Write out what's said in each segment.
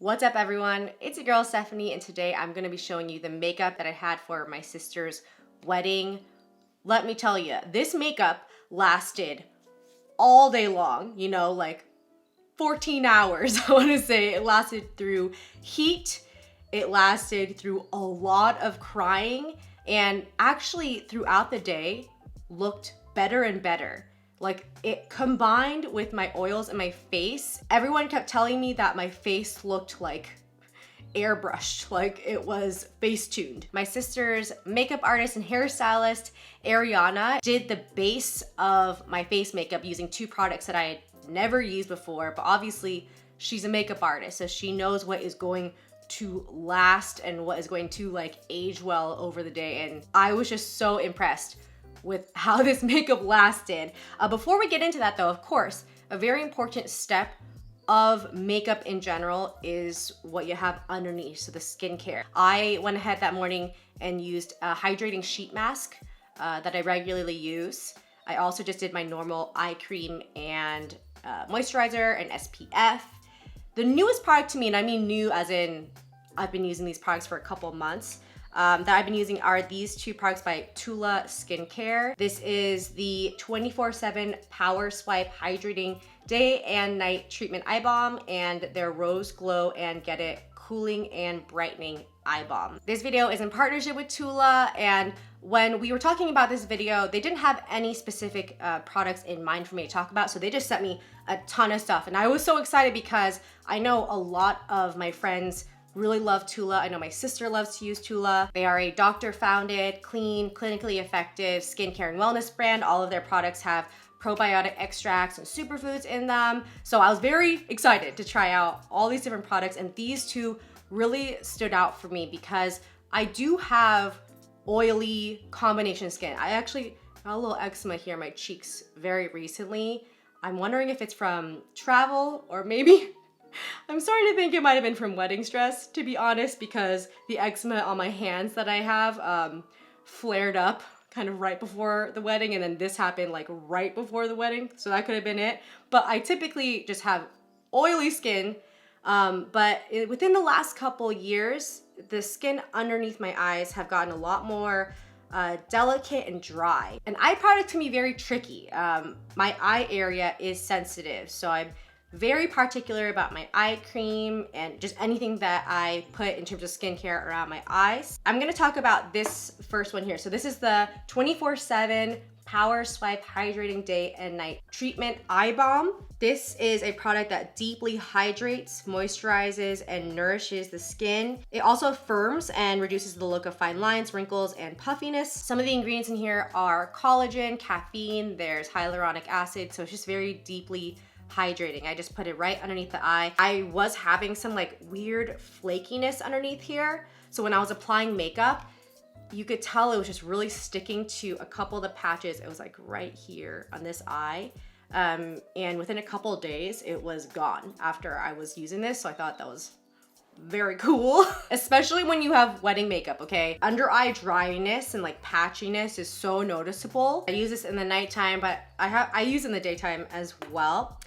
What's up everyone? It's your girl Stephanie and today I'm going to be showing you the makeup that I had for my sister's wedding. Let me tell you, this makeup lasted all day long, you know, like 14 hours. I want to say it lasted through heat, it lasted through a lot of crying, and actually throughout the day looked better and better. Like it combined with my oils and my face. Everyone kept telling me that my face looked like airbrushed, like it was face tuned. My sister's makeup artist and hairstylist, Ariana, did the base of my face makeup using two products that I had never used before, but obviously she's a makeup artist, so she knows what is going to last and what is going to like age well over the day. And I was just so impressed with how this makeup lasted. Before we get into that though, of course, a very important step of makeup in general is what you have underneath, so the skincare. I went ahead that morning and used a hydrating sheet mask that I regularly use. I also just did my normal eye cream and moisturizer and SPF. The newest product to me, and I mean new as in I've been using these products for a couple months, that I've been using are these two products by TULA Skincare. This is the 24/7 Power Swipe Hydrating Day and Night Treatment Eye Balm and their Rose Glow and Get It Cooling and Brightening Eye Balm. This video is in partnership with TULA, and when we were talking about this video, they didn't have any specific products in mind for me to talk about, so they just sent me a ton of stuff. And I was so excited because I know a lot of my friends really love TULA. I know my sister loves to use TULA. They are a doctor-founded, clean, clinically effective skincare and wellness brand. All of their products have probiotic extracts and superfoods in them. So I was very excited to try out all these different products, and these two really stood out for me because I do have oily combination skin. I actually got a little eczema here in my cheeks very recently. I'm wondering if it's from travel or maybe I'm starting to think it might have been from wedding stress, to be honest, because the eczema on my hands that I have flared up kind of right before the wedding, and then this happened like right before the wedding, so that could have been it. But I typically just have oily skin, but within the last couple years, the skin underneath my eyes have gotten a lot more delicate and dry. An eye product can be very tricky. My eye area is sensitive, so I'm very particular about my eye cream and just anything that I put in terms of skincare around my eyes. I'm gonna talk about this first one here. So this is the 24/7 Power Swipe Hydrating Day and Night Treatment Eye Balm. This is a product that deeply hydrates, moisturizes, and nourishes the skin. It also firms and reduces the look of fine lines, wrinkles, and puffiness. Some of the ingredients in here are collagen, caffeine, there's hyaluronic acid, so it's just very deeply hydrating. I just put it right underneath the eye. I was having some like weird flakiness underneath here, so when I was applying makeup, you could tell it was just really sticking to a couple of the patches. It was like right here on this eye, and within a couple of days it was gone after I was using this, so I thought that was very cool. Especially when you have wedding makeup, okay? Under eye dryness and like patchiness is so noticeable. I use this in the nighttime, but I use it in the daytime as well.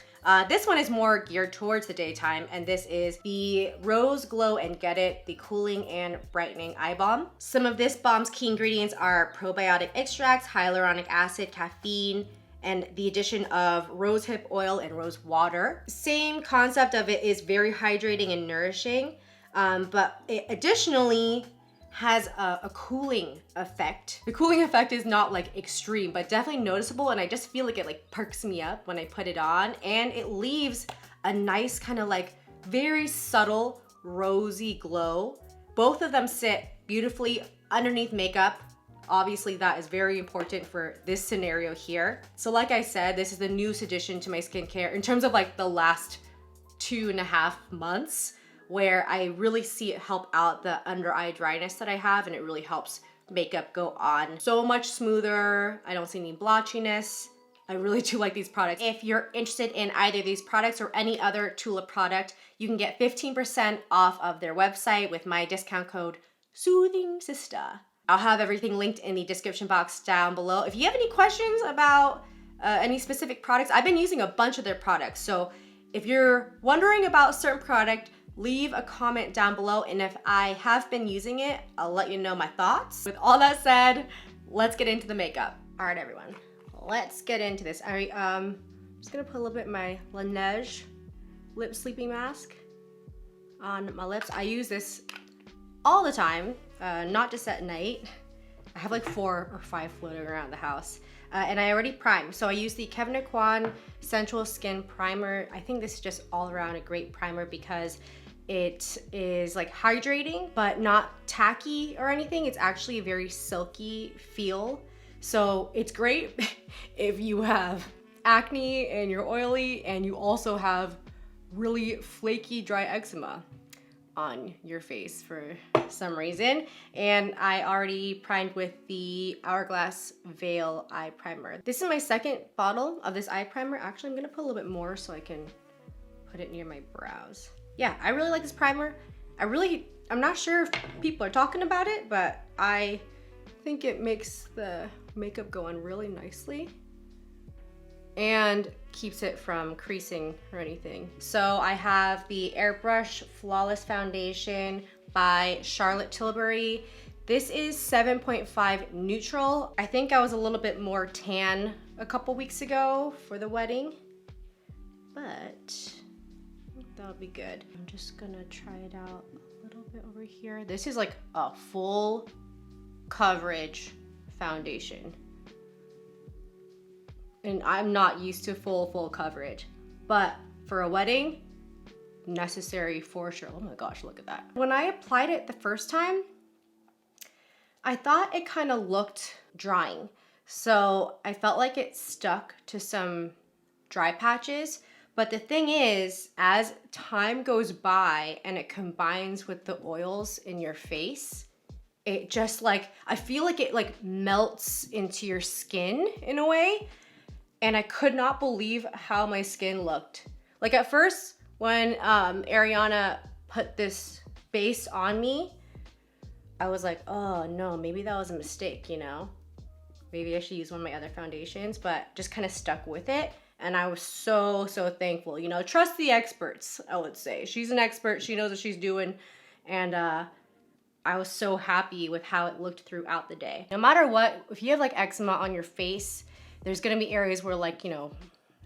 This one is more geared towards the daytime, and this is the Rose Glow and Get It, the Cooling and Brightening Eye Balm. Some of this balm's key ingredients are probiotic extracts, hyaluronic acid, caffeine, and the addition of rosehip oil and rose water. Same concept of it is very hydrating and nourishing, but it additionally has a cooling effect. The cooling effect is not like extreme, but definitely noticeable, and I just feel like it like perks me up when I put it on, and it leaves a nice kind of like very subtle rosy glow. Both of them sit beautifully underneath makeup. Obviously that is very important for this scenario here. So like I said, this is the newest addition to my skincare in terms of like the last 2.5 months, where I really see it help out the under eye dryness that I have, and it really helps makeup go on so much smoother. I don't see any blotchiness. I really do like these products. If you're interested in either of these products or any other TULA product, you can get 15% off of their website with my discount code SOOTHINGSISTA. I'll have everything linked in the description box down below. If you have any questions about any specific products, I've been using a bunch of their products. So if you're wondering about a certain product, leave a comment down below, and if I have been using it, I'll let you know my thoughts. With all that said, let's get into the makeup. All right, everyone, let's get into this. I'm just gonna put a little bit of my Laneige lip sleeping mask on my lips. I use this all the time, not just at night. I have like 4 or 5 floating around the house. And I already primed. So I use the Kevyn Aucoin Sensual Skin Primer. I think this is just all around a great primer because it is like hydrating, but not tacky or anything. It's actually a very silky feel. So it's great if you have acne and you're oily and you also have really flaky dry eczema on your face for some reason. And I already primed with the Hourglass Veil Eye Primer. This is my second bottle of this eye primer. Actually, I'm gonna put a little bit more so I can put it near my brows. Yeah, I really like this primer. I'm not sure if people are talking about it, but I think it makes the makeup go on really nicely and keeps it from creasing or anything. So I have the Airbrush Flawless Foundation by Charlotte Tilbury. This is 7.5 neutral. I think I was a little bit more tan a couple weeks ago for the wedding, but that'll be good. I'm just gonna try it out a little bit over here. This is like a full coverage foundation. And I'm not used to full coverage, but for a wedding, necessary for sure. Oh my gosh, look at that. When I applied it the first time, I thought it kind of looked drying. So I felt like it stuck to some dry patches. But the thing is, as time goes by and it combines with the oils in your face, it just like, I feel like it like melts into your skin in a way. And I could not believe how my skin looked. Like at first, when Ariana put this base on me, I was like, oh no, maybe that was a mistake, you know? Maybe I should use one of my other foundations, but just kind of stuck with it. And I was so thankful, you know? Trust the experts, I would say. She's an expert, she knows what she's doing. And I was so happy with how it looked throughout the day. No matter what, if you have like eczema on your face, there's gonna be areas where like, you know,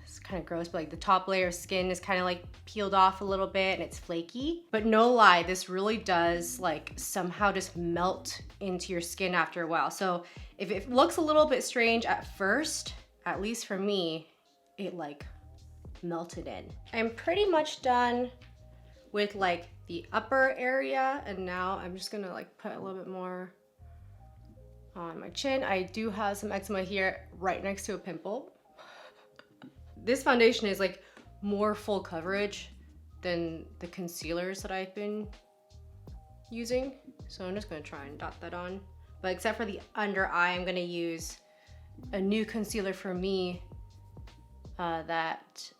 it's kind of gross, but like the top layer of skin is kind of like peeled off a little bit and it's flaky. But no lie, this really does like somehow just melt into your skin after a while. So if it looks a little bit strange at first, at least for me, it like melted in. I'm pretty much done with like the upper area, and now I'm just gonna like put a little bit more on my chin. I do have some eczema here right next to a pimple. This foundation is like more full coverage than the concealers that I've been using. So I'm just gonna try and dot that on. But except for the under eye, I'm gonna use a new concealer for me that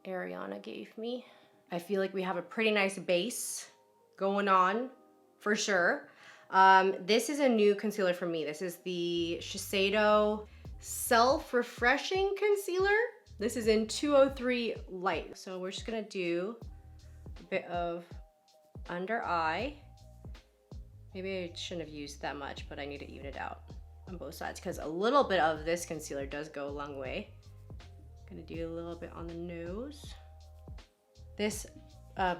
Ariana gave me. I feel like we have a pretty nice base going on for sure. This is a new concealer for me. This is the Shiseido Self-Refreshing Concealer. This is in 203 Light. So we're just gonna do a bit of under eye. Maybe I shouldn't have used that much, but I need to even it out on both sides because a little bit of this concealer does go a long way. Gonna do a little bit on the nose. This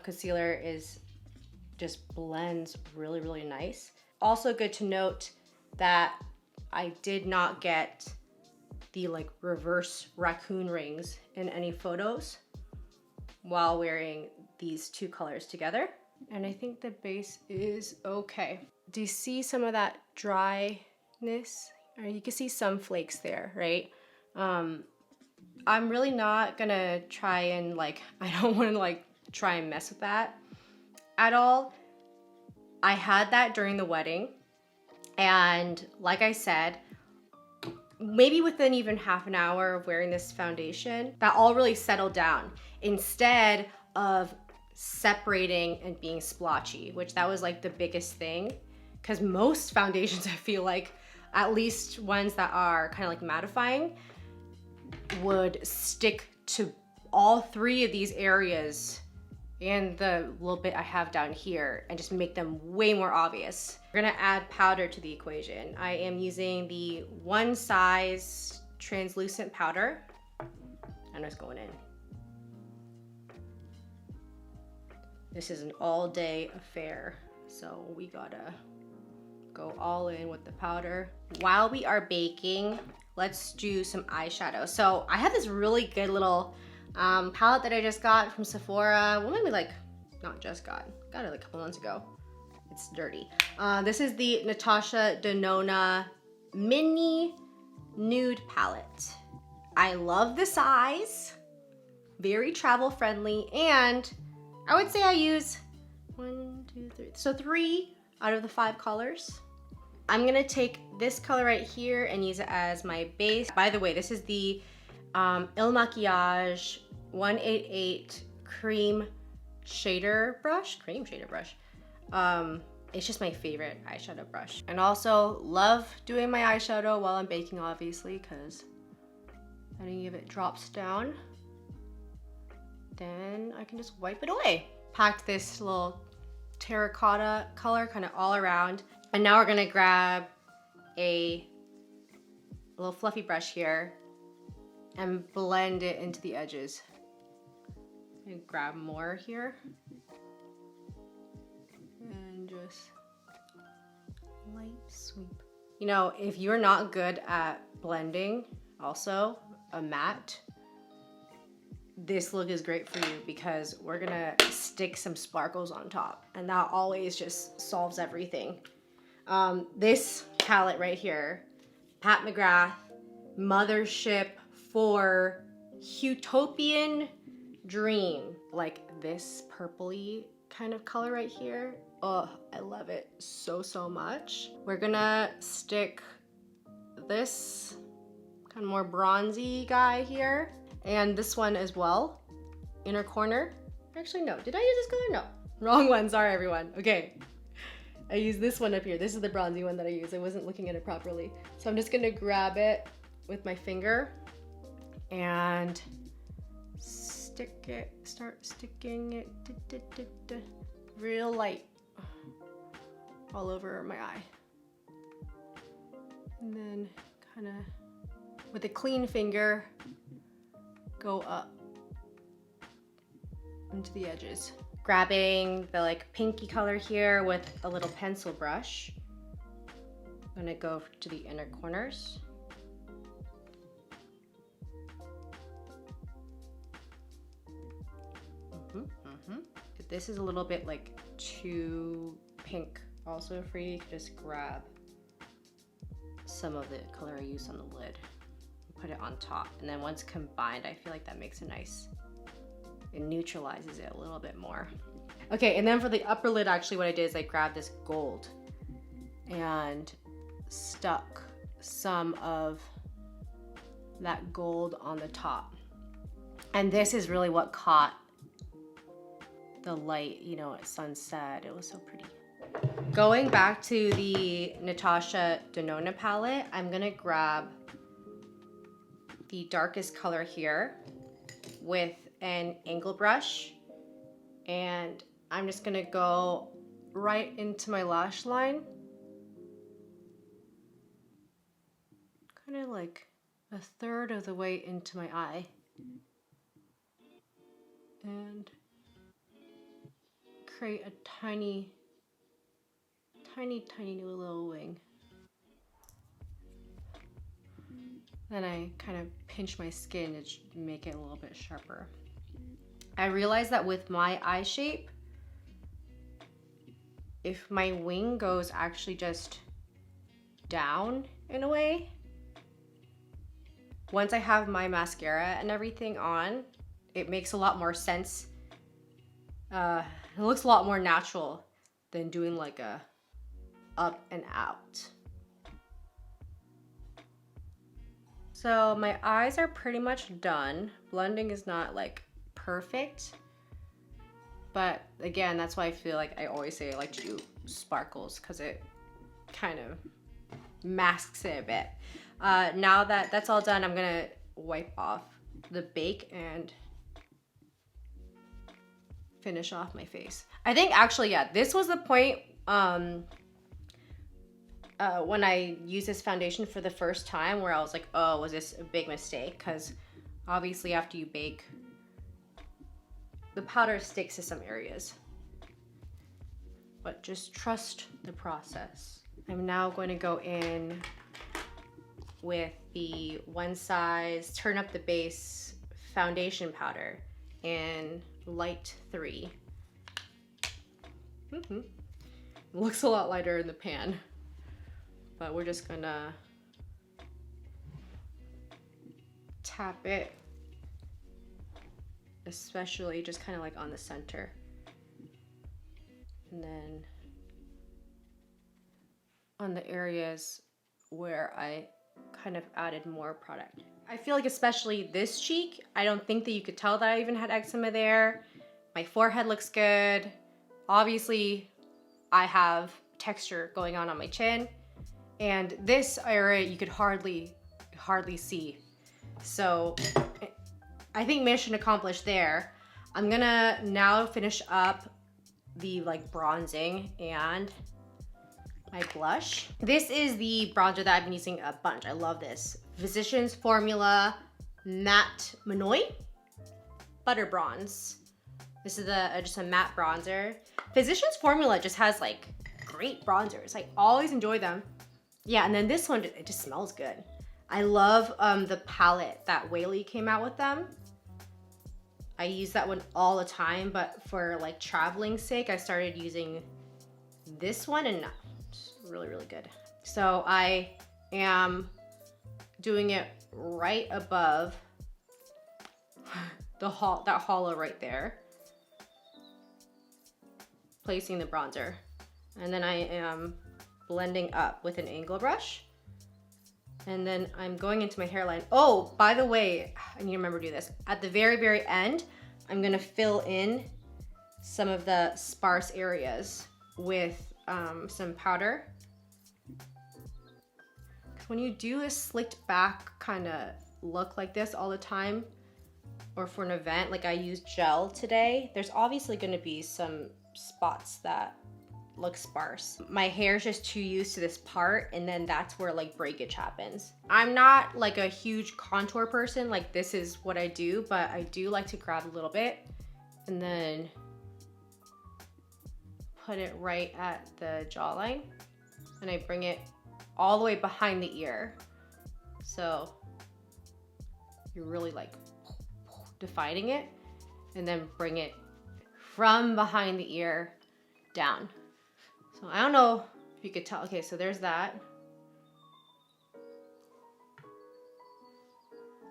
concealer is just blends really nice. Also good to note that I did not get the like reverse raccoon rings in any photos while wearing these two colors together. And I think the base is okay. Do you see some of that dryness? Or you can see some flakes there, right? I'm really not gonna try and like, I don't wanna like try and mess with that at all. I had that during the wedding, and like I said, maybe within even half an hour of wearing this foundation, that all really settled down instead of separating and being splotchy, which that was like the biggest thing. Because most foundations, I feel like, at least ones that are kind of like mattifying, would stick to all three of these areas and the little bit I have down here and just make them way more obvious. We're gonna add powder to the equation. I am using the One Size translucent powder. I'm just going in. This is an all-day affair, so we gotta go all in with the powder. While we are baking, let's do some eyeshadow. So I have this really good little palette that I just got from Sephora. Well, maybe like, not just got it like a couple months ago. It's dirty. This is the Natasha Denona Mini Nude Palette. I love the size, very travel friendly, and I would say I use 1, 2, 3, so 3 out of the 5 colors. I'm gonna take this color right here and use it as my base. By the way, this is the Il Makiage 188 cream shader brush. It's just my favorite eyeshadow brush. And also love doing my eyeshadow while I'm baking, obviously, because any of it drops down, then I can just wipe it away. Packed this little terracotta color kind of all around. And now we're gonna grab a little fluffy brush here and blend it into the edges. And grab more here. And just light sweep. You know, if you're not good at blending, also a matte, this look is great for you because we're gonna stick some sparkles on top, and that always just solves everything. This palette right here, Pat McGrath Mothership for Utopian Dream, like this purpley kind of color right here. Oh, I love it so much. We're gonna stick this kind of more bronzy guy here, and this one as well, inner corner. Actually, no, did I use this color? No, wrong one, sorry everyone. Okay, I used this one up here. This is the bronzy one that I used. I wasn't looking at it properly. So I'm just gonna grab it with my finger and stick it, start sticking it real light all over my eye. And then kind of with a clean finger, go up into the edges. Grabbing the like pinky color here with a little pencil brush. I'm gonna go to the inner corners. If this is a little bit like too pink also for you, you can just grab some of the color I used on the lid and put it on top. And then once combined, I feel like that makes a nice, it neutralizes it a little bit more. Okay, and then for the upper lid, actually what I did is I grabbed this gold and stuck some of that gold on the top. And this is really what caught the light, you know, at sunset. It was so pretty. Going back to the Natasha Denona palette, I'm gonna grab the darkest color here with an angle brush, and I'm just gonna go right into my lash line, kind of like a third of the way into my eye, and create a tiny new little wing. Then I kind of pinch my skin to make it a little bit sharper. I realized that with my eye shape, if my wing goes actually just down in a way, once I have my mascara and everything on, it makes a lot more sense. It looks a lot more natural than doing like a up and out. So my eyes are pretty much done. Blending is not like perfect, but again, that's why I feel like I always say I like to do sparkles, because it kind of masks it a bit. Now that that's all done, I'm gonna wipe off the bake and finish off my face. I think actually, yeah, this was the point when I used this foundation for the first time where I was like, oh, was this a big mistake? Because obviously after you bake, the powder sticks to some areas. But just trust the process. I'm now going to go in with the One Size Turn Up the Base foundation powder in light 3. Looks a lot lighter in the pan, but we're just gonna tap it, especially just kind of like on the center, and then on the areas where I kind of added more product. I feel like especially this cheek, I don't think that you could tell that I even had eczema there. My forehead looks good. Obviously, I have texture going on my chin, and this area you could hardly see. So I think mission accomplished there. I'm gonna now finish up the like bronzing and my blush. This is the bronzer that I've been using a bunch. I love this. Physicians Formula Matte Manoy Butter Bronze. This is just a matte bronzer. Physicians Formula just has like great bronzers. I always enjoy them. Yeah, and then this one, it just smells good. I love the palette that Whaley came out with them. I use that one all the time, but for like traveling sake, I started using this one, and it's really, really good. So I am doing it right above that hollow right there, placing the bronzer, and then I am blending up with an angle brush, and then I'm going into my hairline. Oh, by the way, I need to remember to do this. At the very, very end, I'm gonna fill in some of the sparse areas with some powder. When you do a slicked back kind of look like this all the time, or for an event, like I used gel today, there's obviously gonna be some spots that look sparse. My hair is just too used to this part, and then that's where like breakage happens. I'm not like a huge contour person, like this is what I do, but I do like to grab a little bit and then put it right at the jawline, and I bring it all the way behind the ear. So you're really like defining it, and then bring it from behind the ear down. So I don't know if you could tell. Okay, so there's that.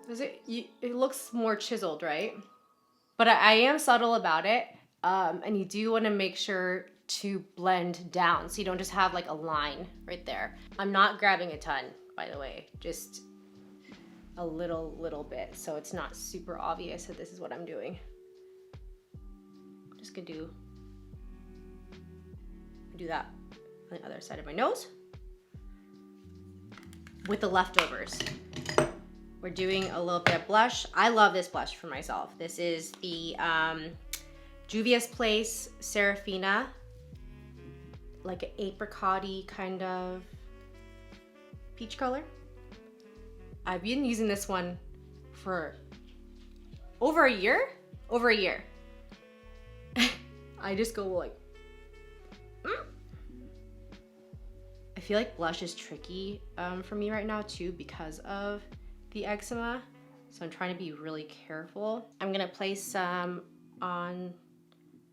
It looks more chiseled, right? But I am subtle about it. And you do want to make sure to blend down so you don't just have like a line right there. I'm not grabbing a ton, by the way, just a little bit, so it's not super obvious that this is what I'm doing. Just gonna do that on the other side of my nose. With the leftovers, we're doing a little bit of blush. I love this blush for myself. This is the Juvia's Place Serafina, like an apricot-y kind of peach color. I've been using this one for over a year. I just go like, I feel like blush is tricky for me right now too because of the eczema. So I'm trying to be really careful. I'm gonna place some on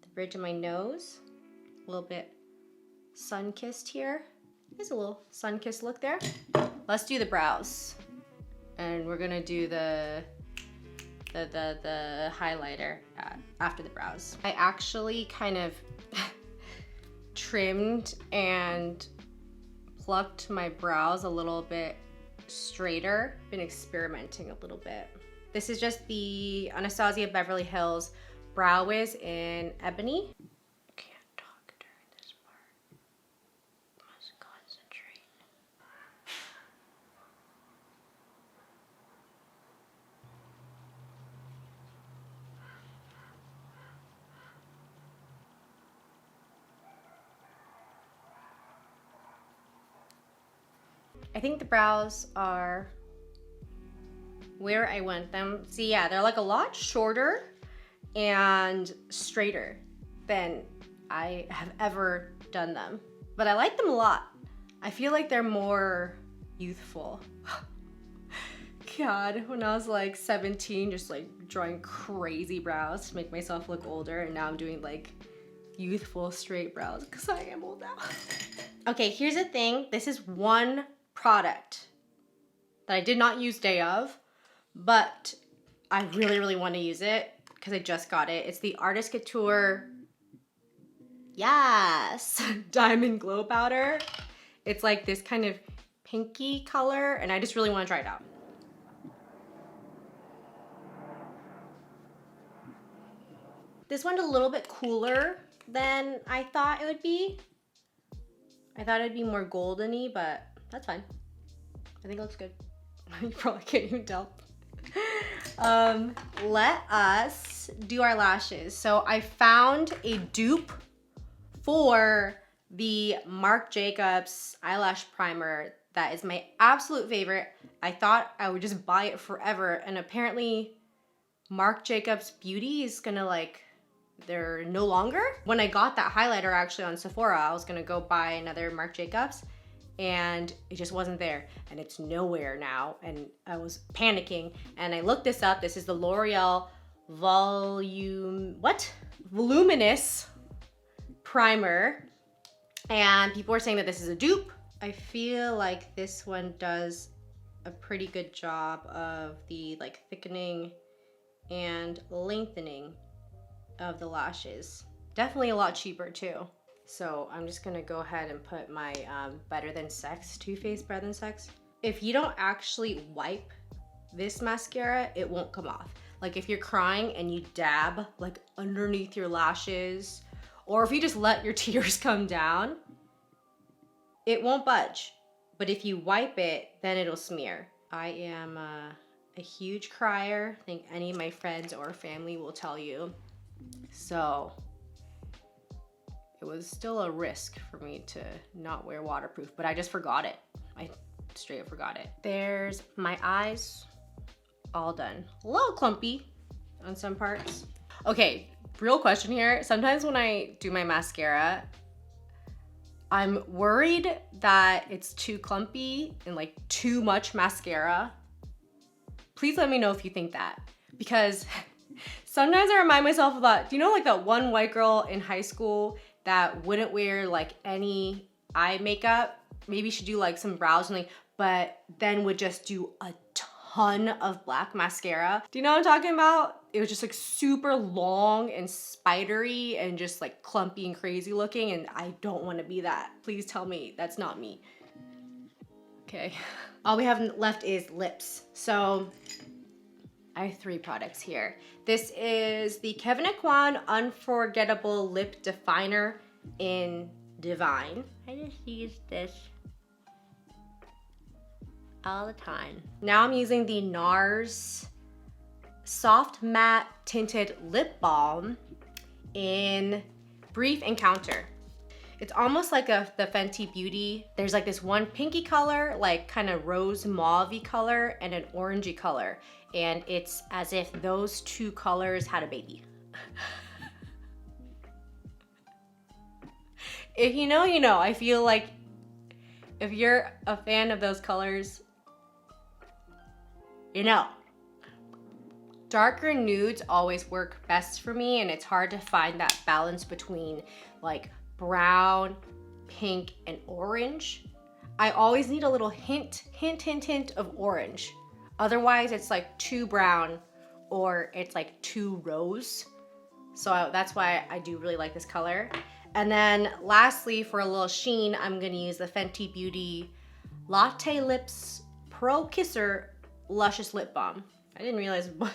the bridge of my nose, a little bit sun-kissed here. There's a little sun-kissed look there. Let's do the brows. And we're gonna do the highlighter after the brows. I actually kind of trimmed and plucked my brows a little bit straighter. Been experimenting a little bit. This is just the Anastasia Beverly Hills Brow Wiz in Ebony. Can't talk during this part. Must concentrate. I think the brows are where I want them. See, yeah, they're like a lot shorter and straighter than I have ever done them. But I like them a lot. I feel like they're more youthful. God, when I was like 17, just like drawing crazy brows to make myself look older, and now I'm doing like youthful straight brows because I am old now. Okay, here's the thing. This is one product that I did not use day of, but I really, really want to use it because I just got it. It's the Artist Couture, yes, Diamond Glow Powder. It's like this kind of pinky color, and I just really want to try it out. This one's a little bit cooler than I thought it would be. I thought it'd be more golden-y, but that's fine. I think it looks good. You probably can't even tell. Let us do our lashes. So I found a dupe for the Marc Jacobs eyelash primer that is my absolute favorite. I thought I would just buy it forever, and apparently Marc Jacobs Beauty is gonna like, they're no longer. When I got that highlighter actually on Sephora, I was gonna go buy another Marc Jacobs and it just wasn't there, and it's nowhere now, and I was panicking, and I looked this up. This is the L'Oreal Voluminous Primer, and people were saying that this is a dupe. I feel like this one does a pretty good job of the like thickening and lengthening of the lashes. Definitely a lot cheaper too. So I'm just gonna go ahead and put my Better Than Sex Too Faced Better Than Sex. If you don't actually wipe this mascara, it won't come off. Like if you're crying and you dab like underneath your lashes, or if you just let your tears come down, it won't budge. But if you wipe it, then it'll smear. I am a huge crier. I think any of my friends or family will tell you. So it was still a risk for me to not wear waterproof, but I just forgot it. I straight up forgot it. There's my eyes, all done. A little clumpy on some parts. Okay, real question here. Sometimes when I do my mascara, I'm worried that it's too clumpy and like too much mascara. Please let me know if you think that, because sometimes I remind myself of that. Do you know like that one white girl in high school that wouldn't wear like any eye makeup? Maybe she'd do like some brows and like, but then would just do a ton of black mascara. Do you know what I'm talking about? It was just like super long and spidery and just like clumpy and crazy looking, and I don't want to be that. Please tell me that's not me. Okay. All we have left is lips. So I have 3 products here. This is the Kevyn Aucoin Unforgettable Lip Definer in Divine. I just use this all the time. Now I'm using the NARS Soft Matte Tinted Lip Balm in Brief Encounter. It's almost like the Fenty Beauty. There's like this one pinky color, like kind of rose mauve-y color, and an orangey color. And it's as if those 2 colors had a baby. If you know, you know. I feel like if you're a fan of those colors, you know. Darker nudes always work best for me, and it's hard to find that balance between like brown, pink, and orange. I always need a little hint of orange. Otherwise, it's like too brown or it's like too rose. So that's why I do really like this color. And then lastly, for a little sheen, I'm gonna use the Fenty Beauty Latte Lips Pro Kisser Luscious Lip Balm. I didn't realize both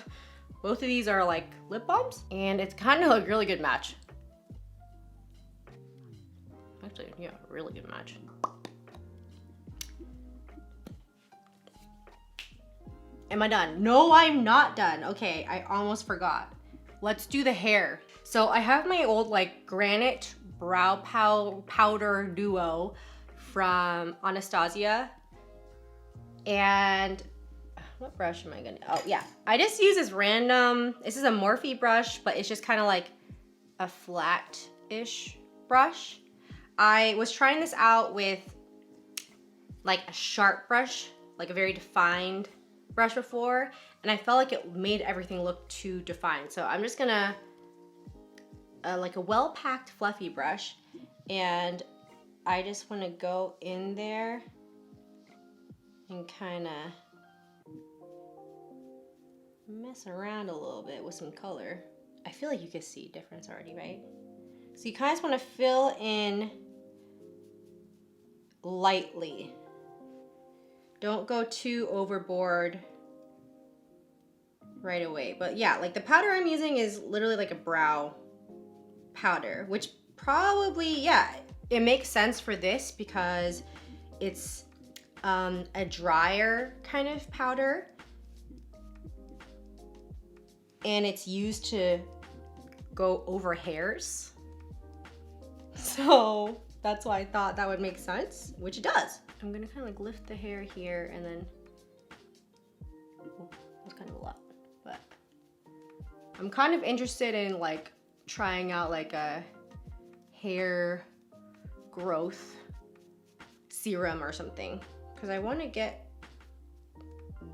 of these are like lip balms, and it's kind of a really good match. Actually, yeah, really good match. Am I done? No, I'm not done. Okay, I almost forgot. Let's do the hair. So I have my old like granite brow powder duo from Anastasia. And what brush am I gonna, oh yeah. I just use this random, this is a Morphe brush, but it's just kind of like a flat-ish brush. I was trying this out with like a sharp brush, like a very defined brush before, and I felt like it made everything look too defined. So I'm just gonna, like a well-packed fluffy brush, and I just wanna go in there and kinda mess around a little bit with some color. I feel like you can see difference already, right? So you kind of just want to fill in lightly. Don't go too overboard right away. But yeah, like the powder I'm using is literally like a brow powder, which probably, yeah, it makes sense for this because it's a drier kind of powder. And it's used to go over hairs. So that's why I thought that would make sense, which it does. I'm gonna kind of like lift the hair here and then, oh, that's kind of a lot, but I'm kind of interested in like trying out like a hair growth serum or something, because I want to get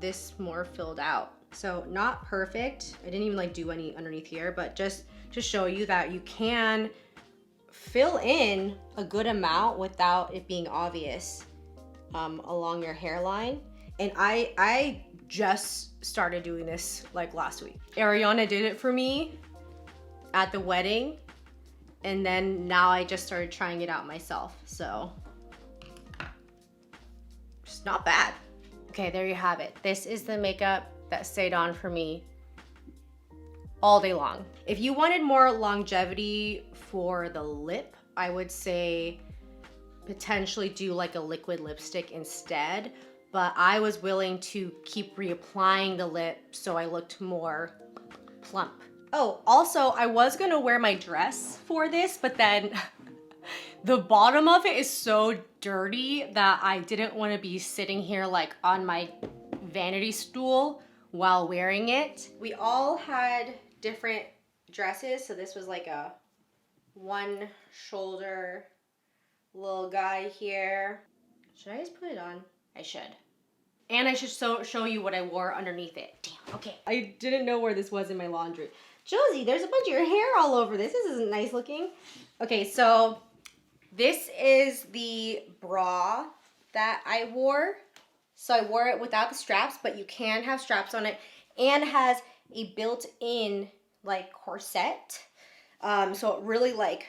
this more filled out. So not perfect. I didn't even like do any underneath here, but just to show you that you can fill in a good amount without it being obvious along your hairline. And I just started doing this like last week. Ariana did it for me at the wedding, and then now I just started trying it out myself. So it's not bad. Okay, there you have it. This is the makeup that stayed on for me all day long. If you wanted more longevity for the lip, I would say potentially do like a liquid lipstick instead, but I was willing to keep reapplying the lip so I looked more plump. Oh, also I was gonna wear my dress for this, but then the bottom of it is so dirty that I didn't want to be sitting here like on my vanity stool while wearing it. We all had different dresses, so this was like a one shoulder little guy here. Should I just put it on? I should. And I should show you what I wore underneath it. Damn, okay. I didn't know where this was in my laundry. Josie, there's a bunch of your hair all over this. This isn't nice looking. Okay, so this is the bra that I wore. So I wore it without the straps, but you can have straps on it, and has a built-in like corset. So it really like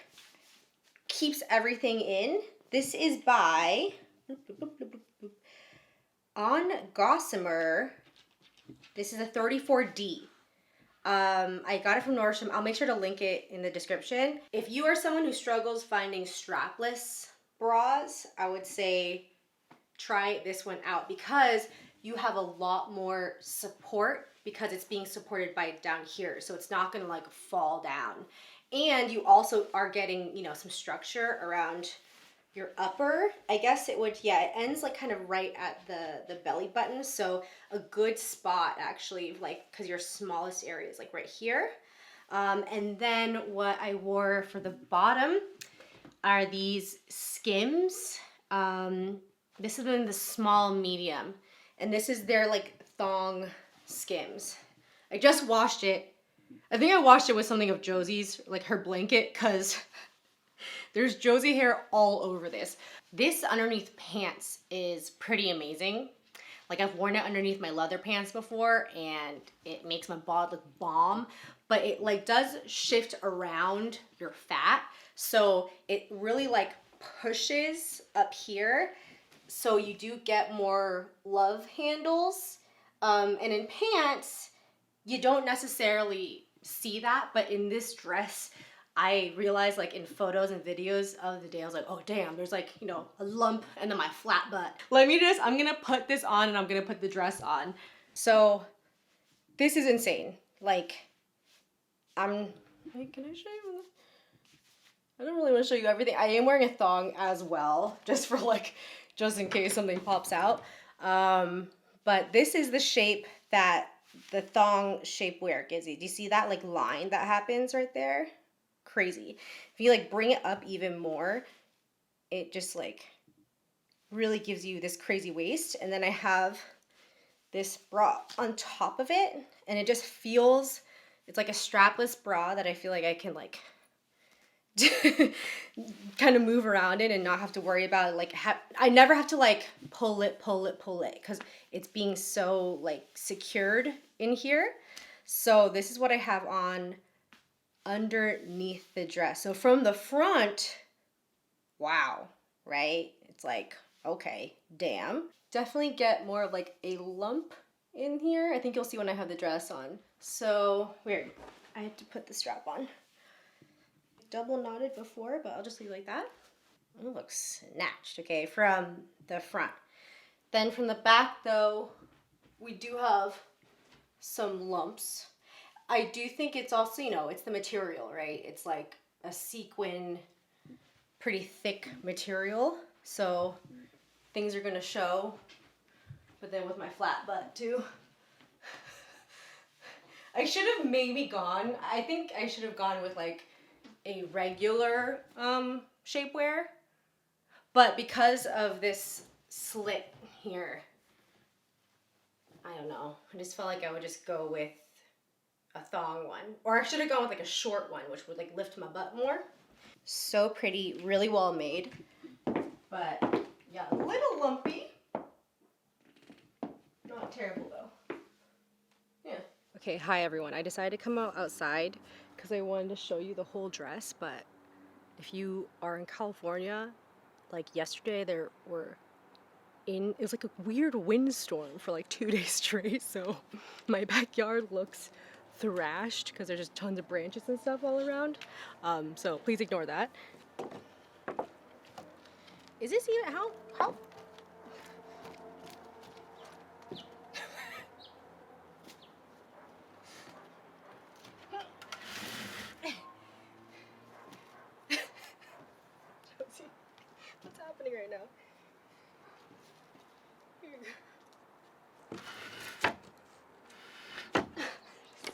keeps everything in. This is by On Gossamer. This is a 34D. I got it from Nordstrom. I'll make sure to link it in the description. If you are someone who struggles finding strapless bras, I would say try this one out because you have a lot more support because it's being supported by down here. So it's not gonna like fall down. And you also are getting, you know, some structure around your upper. I guess it would, yeah, it ends like kind of right at the belly button. So a good spot actually, like, cause your smallest area is like right here. And then what I wore for the bottom are these Skims. This is in the small medium, and this is their like thong Skims. I just washed it. I think I washed it with something of Josie's, like her blanket, cause there's Josie hair all over this. This underneath pants is pretty amazing. Like I've worn it underneath my leather pants before and it makes my bod look bomb, but it like does shift around your fat. So it really like pushes up here. So you do get more love handles. And in pants, you don't necessarily see that, but in this dress, I realized like in photos and videos of the day, I was like, oh damn, there's like, you know, a lump and then my flat butt. I'm gonna put this on and I'm gonna put the dress on. So this is insane. Like, can I show you? I don't really want to show you everything. I am wearing a thong as well, just in case something pops out. But this is the shape that the thong shapewear gives you. Do you see that like line that happens right there? Crazy. If you like bring it up even more, it just like really gives you this crazy waist. And then I have this bra on top of it, and it just feels, it's like a strapless bra that I feel like I can like kind of move around in and not have to worry about it. Like I never have to like pull it because it's being so like secured in here. So this is what I have on underneath the dress. So from the front, wow, right? It's like, okay, damn. Definitely get more of like a lump in here. I think you'll see when I have the dress on. So weird. I had to put the strap on. Double knotted before, but I'll just leave it like that. It looks snatched, okay, from the front. Then from the back though, we do have some lumps. I do think it's also, you know, it's the material, right? It's like a sequin, pretty thick material. So things are gonna show, but then with my flat butt too. I should have maybe gone, I think I should have gone with like a regular shapewear, but because of this slit here, I don't know, I just felt like I would just go with a thong one, or I should have gone with like a short one, which would like lift my butt more. So pretty, really well made, but yeah, a little lumpy, not terrible though. Yeah. Okay, hi everyone. I decided to come outside because I wanted to show you the whole dress, but if you are in California, like yesterday it was like a weird windstorm for like 2 days straight, so my backyard looks thrashed because there's just tons of branches and stuff all around. So please ignore that. Is this even, how? What's happening right now? Here you go.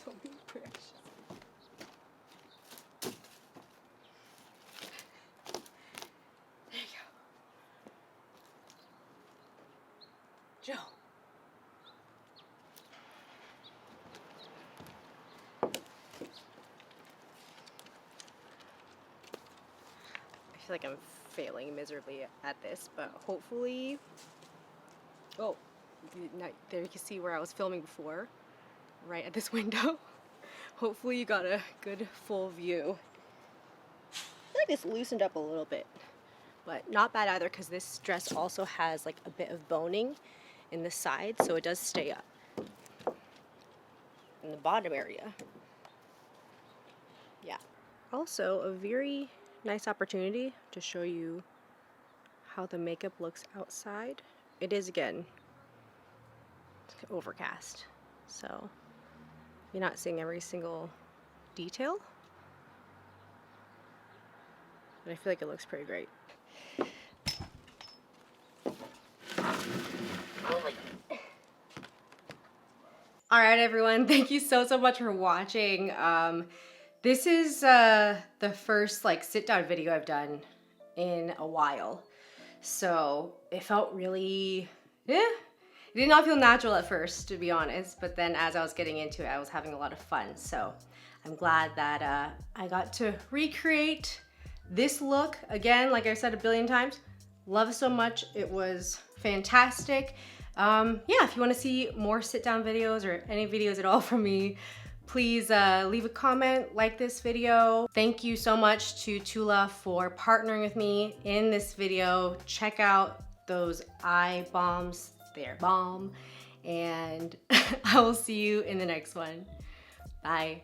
So many branches. There you go. Joe. I feel like I'm failing miserably at this, but hopefully, oh, there you can see where I was filming before, right at this window. Hopefully you got a good full view. I feel like it's loosened up a little bit, but not bad either because this dress also has like a bit of boning in the side, so it does stay up in the bottom area. Yeah. Also a very nice opportunity to show you how the makeup looks outside. It is, again, overcast, so you're not seeing every single detail, but I feel like it looks pretty great. All right, everyone, thank you so much for watching. This is the first like sit down video I've done in a while, so it felt really, it did not feel natural at first, to be honest, but then as I was getting into it, I was having a lot of fun. So I'm glad that I got to recreate this look again. Like I said a billion times, love it so much. It was fantastic. Yeah, if you want to see more sit down videos or any videos at all from me, please leave a comment, like this video. Thank you so much to TULA for partnering with me in this video. Check out those eye balms, they're bomb. And I will see you in the next one. Bye.